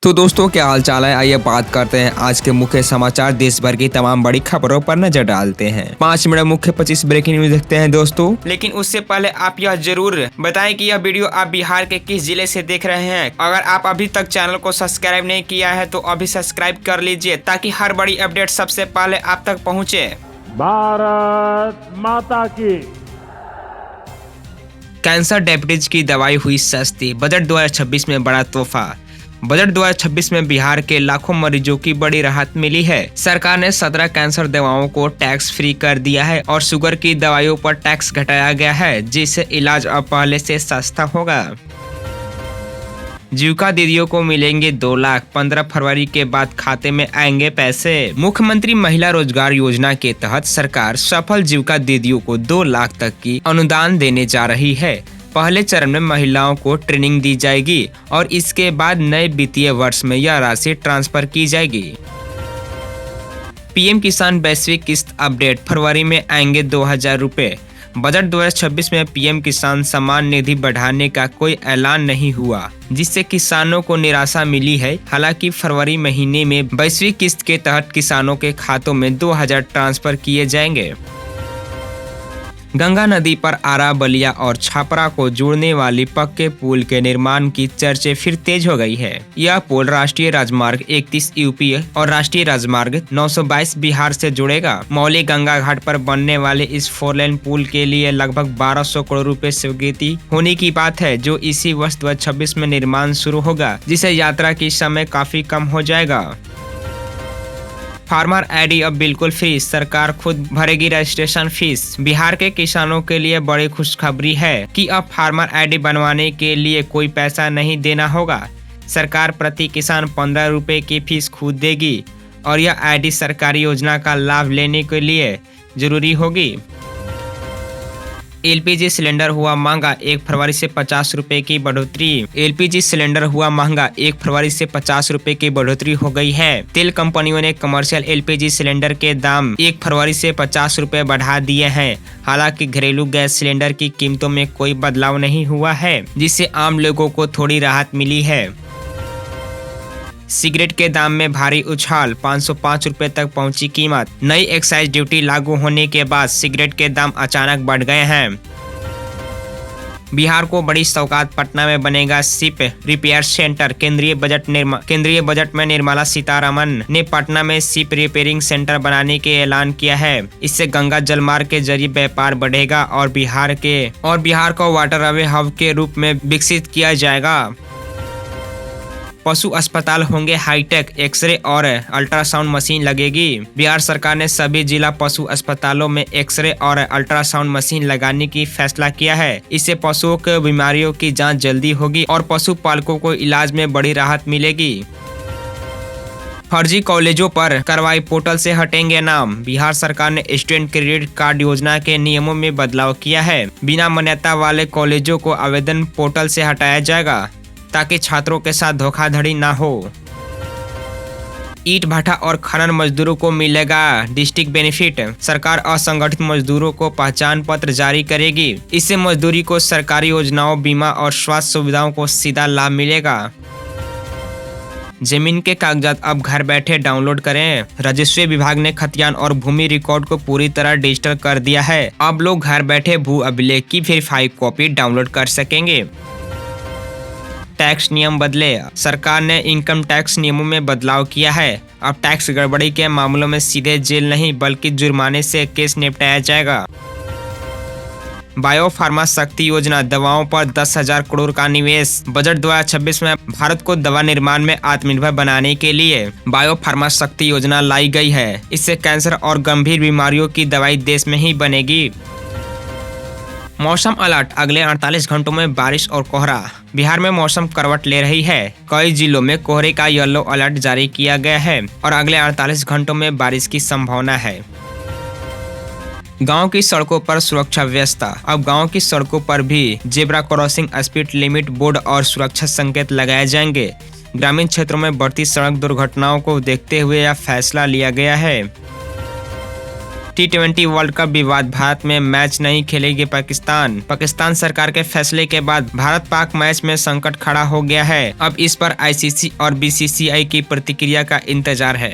तो दोस्तों, क्या हाल चाल है। आइए बात करते हैं आज के मुख्य समाचार। देश भर की तमाम बड़ी खबरों पर नजर डालते हैं। 5 मिनट मुख्य 25 ब्रेकिंग न्यूज देखते हैं दोस्तों। लेकिन उससे पहले आप यह जरूर बताएं कि यह वीडियो आप बिहार के किस जिले से देख रहे हैं। अगर आप अभी तक चैनल को सब्सक्राइब नहीं किया है तो अभी सब्सक्राइब कर लीजिए ताकि हर बड़ी अपडेट सबसे पहले आप तक पहुँचे। भारत माता की। कैंसर डायबिटीज की दवाई हुई सस्ती, बजट 2026 में बड़ा तोहफा। बजट 2026 में बिहार के लाखों मरीजों की बड़ी राहत मिली है। सरकार ने 17 कैंसर दवाओं को टैक्स फ्री कर दिया है और शुगर की दवाइयों पर टैक्स घटाया गया है, जिससे इलाज अब पहले से सस्ता होगा। जीविका दीदियों को मिलेंगे 2 लाख, 15 फरवरी के बाद खाते में आएंगे पैसे। मुख्यमंत्री महिला रोजगार योजना के तहत सरकार सफल जीविका दीदियों को 2 लाख तक की अनुदान देने जा रही है। पहले चरण में महिलाओं को ट्रेनिंग दी जाएगी और इसके बाद नए वित्तीय वर्ष में यह राशि ट्रांसफर की जाएगी। पीएम किसान वैश्विक किस्त अपडेट, फरवरी में आएंगे 2000 रुपए। बजट 2026 में पीएम किसान सम्मान निधि बढ़ाने का कोई ऐलान नहीं हुआ, जिससे किसानों को निराशा मिली है। हालांकि फरवरी महीने में वैश्विक किस्त के तहत किसानों के खातों में 2000 ट्रांसफर किए जाएंगे। गंगा नदी पर आरा, बलिया और छापरा को जोड़ने वाली पक्के पुल के निर्माण की चर्चा फिर तेज हो गई है। यह पुल राष्ट्रीय राजमार्ग 31 यूपी और राष्ट्रीय राजमार्ग 922 बिहार से जुड़ेगा। मौली गंगा घाट पर बनने वाले इस 4 लेन पुल के लिए लगभग 1200 करोड़ रुपए स्वीकृति होने की बात है, जो इसी वर्ष 2026 में निर्माण शुरू होगा, जिससे यात्रा की समय काफी कम हो जाएगा। फार्मर आईडी अब बिल्कुल फ्री, सरकार खुद भरेगी रजिस्ट्रेशन फीस। बिहार के किसानों के लिए बड़ी खुशखबरी है कि अब फार्मर आईडी बनवाने के लिए कोई पैसा नहीं देना होगा। सरकार प्रति किसान 15 रुपए की फीस खुद देगी और यह आईडी सरकारी योजना का लाभ लेने के लिए जरूरी होगी। एलपीजी सिलेंडर हुआ महंगा, 1 फरवरी से 50 रुपए की बढ़ोतरी। एलपीजी सिलेंडर हुआ महंगा, 1 फरवरी से 50 रुपए की बढ़ोतरी हो गई है। तेल कंपनियों ने कमर्शियल एलपीजी सिलेंडर के दाम 1 फरवरी से 50 रुपए बढ़ा दिए हैं। हालांकि घरेलू गैस सिलेंडर की कीमतों में कोई बदलाव नहीं हुआ है, जिससे आम लोगों को थोड़ी राहत मिली है। सिगरेट के दाम में भारी उछाल, 505 रुपए तक पहुंची कीमत। नई एक्साइज ड्यूटी लागू होने के बाद सिगरेट के दाम अचानक बढ़ गए हैं। बिहार को बड़ी सौगात, पटना में बनेगा शिप रिपेयर सेंटर। केंद्रीय बजट में निर्मला सीतारमण ने पटना में शिप रिपेयरिंग सेंटर बनाने के ऐलान किया है। इससे गंगा जलमार्ग के जरिए व्यापार बढ़ेगा और बिहार को वाटरवे हब के रूप में विकसित किया जाएगा। पशु अस्पताल होंगे हाईटेक, एक्सरे और अल्ट्रासाउंड मशीन लगेगी। बिहार सरकार ने सभी जिला पशु अस्पतालों में एक्सरे और अल्ट्रासाउंड मशीन लगाने की फैसला किया है। इससे पशुओं के बीमारियों की जांच जल्दी होगी और पशुपालकों को इलाज में बड़ी राहत मिलेगी। फर्जी कॉलेजों पर कार्रवाई, पोर्टल से हटेंगे नाम। बिहार सरकार ने स्टूडेंट क्रेडिट कार्ड योजना के नियमों में बदलाव किया है। बिना मान्यता वाले कॉलेजों को आवेदन पोर्टल से हटाया जाएगा ताकि छात्रों के साथ धोखाधड़ी ना हो। ईंट भट्टा और खनन मजदूरों को मिलेगा डिस्ट्रिक्ट बेनिफिट। सरकार असंगठित मजदूरों को पहचान पत्र जारी करेगी। इससे मजदूरी को सरकारी योजनाओं, बीमा और स्वास्थ्य सुविधाओं को सीधा लाभ मिलेगा। जमीन के कागजात अब घर बैठे डाउनलोड करें। राजस्व विभाग ने खतियान और भूमि रिकॉर्ड को पूरी तरह डिजिटल कर दिया है। अब लोग घर बैठे भू अभिलेख की वेरीफाइड कॉपी डाउनलोड कर सकेंगे। टैक्स नियम बदले, सरकार ने इनकम टैक्स नियमों में बदलाव किया है। अब टैक्स गड़बड़ी के मामलों में सीधे जेल नहीं बल्कि जुर्माने से केस निपटाया जाएगा। बायो फार्मा शक्ति योजना, दवाओं पर 10,000 करोड़ का निवेश। बजट 2026 में भारत को दवा निर्माण में आत्मनिर्भर बनाने के लिए बायो फार्मा शक्ति योजना लाई गई है। इससे कैंसर और गंभीर बीमारियों की दवाई देश में ही बनेगी। मौसम अलर्ट, अगले 48 घंटों में बारिश और कोहरा। बिहार में मौसम करवट ले रही है। कई जिलों में कोहरे का येलो अलर्ट जारी किया गया है और अगले 48 घंटों में बारिश की संभावना है। गांव की सड़कों पर सुरक्षा व्यवस्था, अब गांव की सड़कों पर भी zebra crossing, speed limit board और सुरक्षा संकेत लगाए जाएंगे। ग्रामीण क्षेत्रों में बढ़ती सड़क दुर्घटनाओं को देखते हुए यह फैसला लिया गया है। T20 वर्ल्ड कप विवाद, भारत में मैच नहीं खेलेगी पाकिस्तान सरकार के फैसले के बाद भारत पाक मैच में संकट खड़ा हो गया है। अब इस पर ICC और BCCI की प्रतिक्रिया का इंतजार है।